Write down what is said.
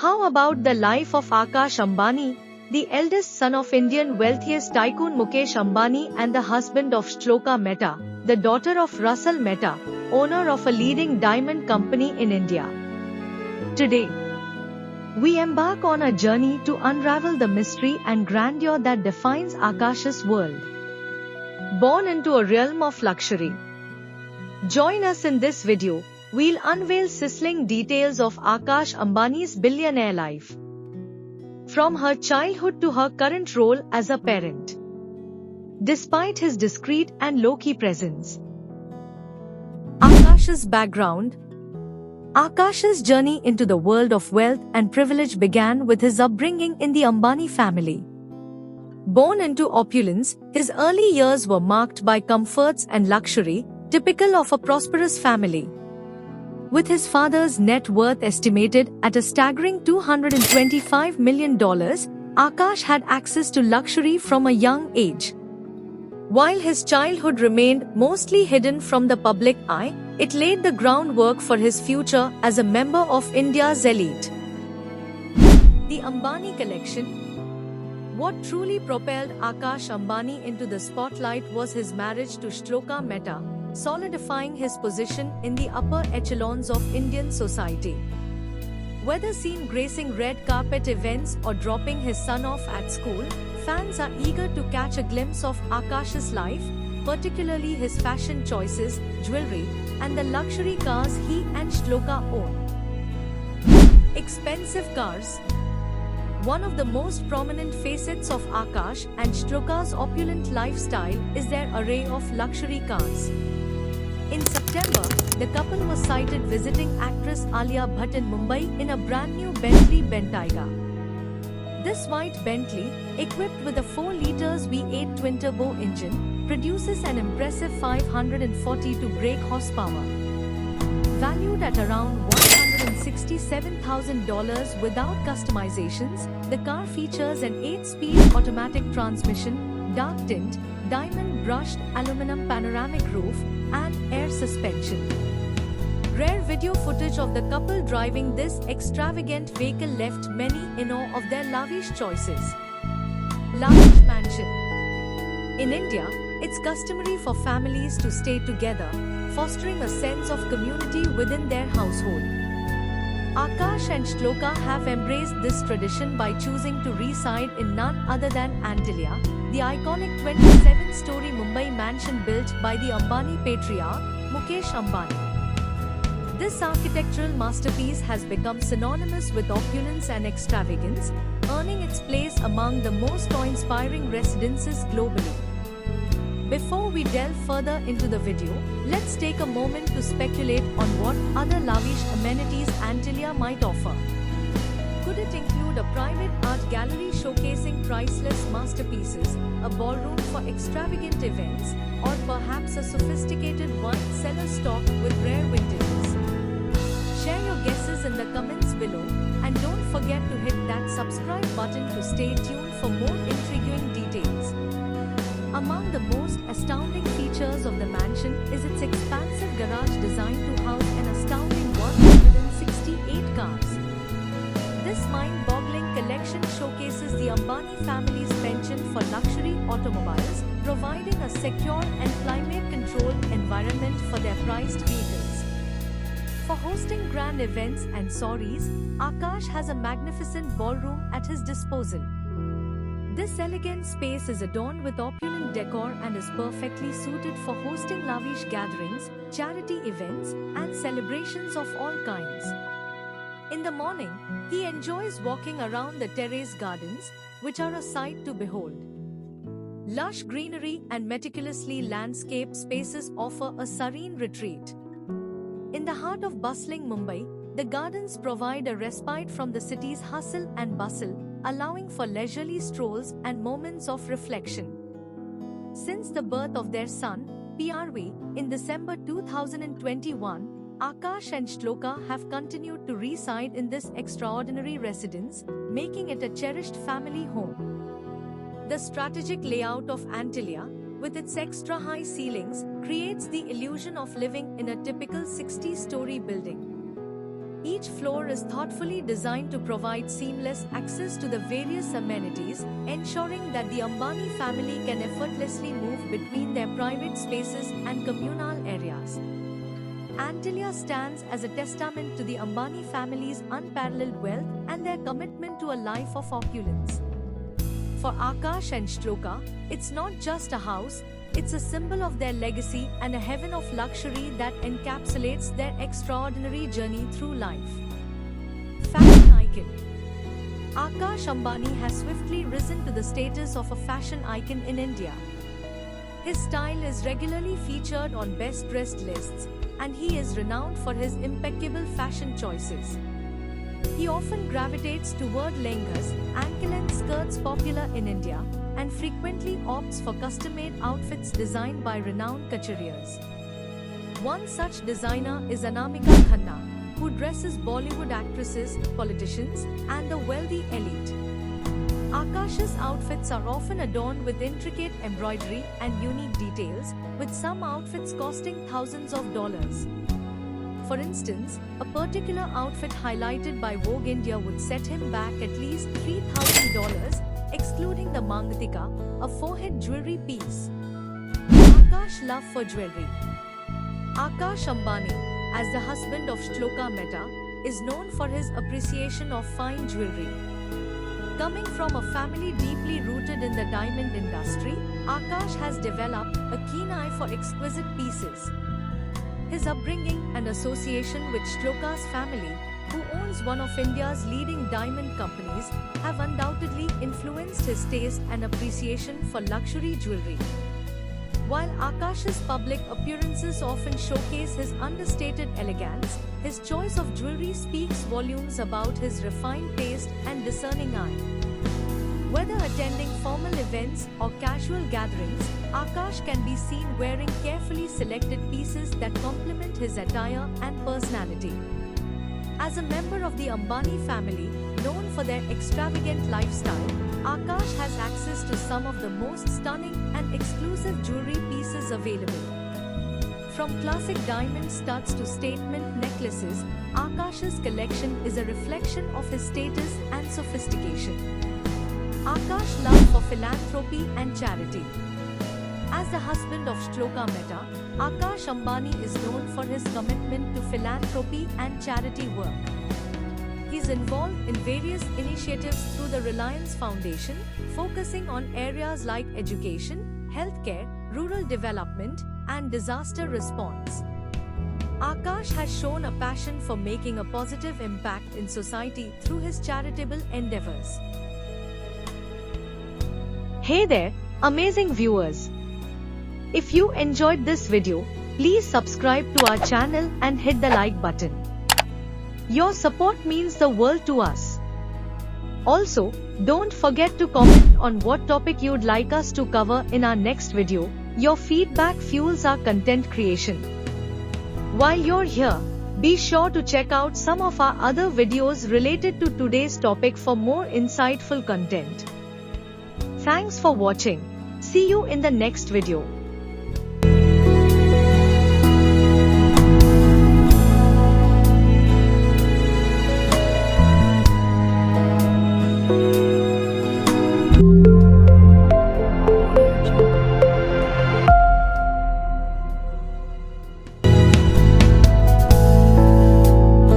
How about the life of Akash Ambani, the eldest son of Indian wealthiest tycoon Mukesh Ambani and the husband of Shloka Mehta, the daughter of Russell Mehta, owner of a leading diamond company in India? Today, we embark on a journey to unravel the mystery and grandeur that defines Akash's world. Born into a realm of luxury. Join us in this video. We'll unveil sizzling details of Akash Ambani's billionaire life. From her childhood to her current role as a parent. Despite his discreet and low-key presence. Akash's background. Akash's journey into the world of wealth and privilege began with his upbringing in the Ambani family. Born into opulence, his early years were marked by comforts and luxury, typical of a prosperous family. With his father's net worth estimated at a staggering $225 million, Akash had access to luxury from a young age. While his childhood remained mostly hidden from the public eye, it laid the groundwork for his future as a member of India's elite. The Ambani Collection. What truly propelled Akash Ambani into the spotlight was his marriage to Shloka Mehta, solidifying his position in the upper echelons of Indian society. Whether seen gracing red carpet events or dropping his son off at school, fans are eager to catch a glimpse of Akash's life, particularly his fashion choices, jewelry, and the luxury cars he and Shloka own. Expensive cars. One of the most prominent facets of Akash and Shloka's opulent lifestyle is their array of luxury cars. In September, the couple was sighted visiting actress Alia Bhatt in Mumbai in a brand new Bentley Bentayga. This white Bentley, equipped with a 4-liter V8 twin-turbo engine, produces an impressive 542 brake horsepower. Valued at around $167,000 without customizations, the car features an 8-speed automatic transmission, dark tint, diamond-brushed aluminum panoramic roof, and air suspension. Rare video footage of the couple driving this extravagant vehicle left many in awe of their lavish choices. Lavish mansion. In India, it's customary for families to stay together, fostering a sense of community within their household. Akash and Shloka have embraced this tradition by choosing to reside in none other than Antilia, the iconic 27-story Mumbai mansion built by the Ambani patriarch, Mukesh Ambani. This architectural masterpiece has become synonymous with opulence and extravagance, earning its place among the most awe-inspiring residences globally. Before we delve further into the video, let's take a moment to speculate on what other lavish amenities Antilia might offer. Could it include a private art gallery showcasing priceless masterpieces, a ballroom for extravagant events, or perhaps a sophisticated wine cellar stocked with rare vintages? Share your guesses in the comments below, and don't forget to hit that subscribe button to stay tuned for more intriguing details. Among the most astounding features of the mansion is its expansive garage designed to house an astounding 168 cars. This mind-boggling collection showcases the Ambani family's penchant for luxury automobiles, providing a secure and climate-controlled environment for their prized vehicles. For hosting grand events and soirees, Akash has a magnificent ballroom at his disposal. This elegant space is adorned with opulent decor and is perfectly suited for hosting lavish gatherings, charity events, and celebrations of all kinds. In the morning, he enjoys walking around the terrace gardens, which are a sight to behold. Lush greenery and meticulously landscaped spaces offer a serene retreat. In the heart of bustling Mumbai, the gardens provide a respite from the city's hustle and bustle, allowing for leisurely strolls and moments of reflection. Since the birth of their son, PRV, in December 2021, Akash and Shloka have continued to reside in this extraordinary residence, making it a cherished family home. The strategic layout of Antilia, with its extra-high ceilings, creates the illusion of living in a typical 60-story building. Each floor is thoughtfully designed to provide seamless access to the various amenities, ensuring that the Ambani family can effortlessly move between their private spaces and communal areas. Antilia stands as a testament to the Ambani family's unparalleled wealth and their commitment to a life of opulence. For Akash and Shloka, it's not just a house, it's a symbol of their legacy and a heaven of luxury that encapsulates their extraordinary journey through life. Fashion icon. Akash Ambani has swiftly risen to the status of a fashion icon in India. His style is regularly featured on best-dressed lists, and he is renowned for his impeccable fashion choices. He often gravitates toward lehengas, ankle-length skirts popular in India, and frequently opts for custom-made outfits designed by renowned couturiers. One such designer is Anamika Khanna, who dresses Bollywood actresses, politicians, and the wealthy elite. Akash's outfits are often adorned with intricate embroidery and unique details, with some outfits costing thousands of dollars. For instance, a particular outfit highlighted by Vogue India would set him back at least $3,000, excluding the Mangatika, a forehead jewelry piece. Akash love for jewelry. Akash Ambani, as the husband of Shloka Mehta, is known for his appreciation of fine jewelry. Coming from a family deeply rooted in the diamond industry, Akash has developed a keen eye for exquisite pieces. His upbringing and association with Shloka's family, who owns one of India's leading diamond companies, have undoubtedly influenced his taste and appreciation for luxury jewelry. While Akash's public appearances often showcase his understated elegance, his choice of jewelry speaks volumes about his refined taste and discerning eye. Whether attending formal events or casual gatherings, Akash can be seen wearing carefully selected pieces that complement his attire and personality. As a member of the Ambani family, known for their extravagant lifestyle, Akash has access to some of the most stunning and exclusive jewelry pieces available. From classic diamond studs to statement necklaces, Akash's collection is a reflection of his status and sophistication. Akash love for philanthropy and charity. As the husband of Shloka Mehta, Akash Ambani is known for his commitment to philanthropy and charity work. He is involved in various initiatives through the Reliance Foundation, focusing on areas like education, healthcare, rural development, and disaster response. Akash has shown a passion for making a positive impact in society through his charitable endeavors. Hey there, amazing viewers! If you enjoyed this video, please subscribe to our channel and hit the like button. Your support means the world to us. Also, don't forget to comment on what topic you'd like us to cover in our next video. Your feedback fuels our content creation. While you're here, be sure to check out some of our other videos related to today's topic for more insightful content. Thanks for watching. See you in the next video.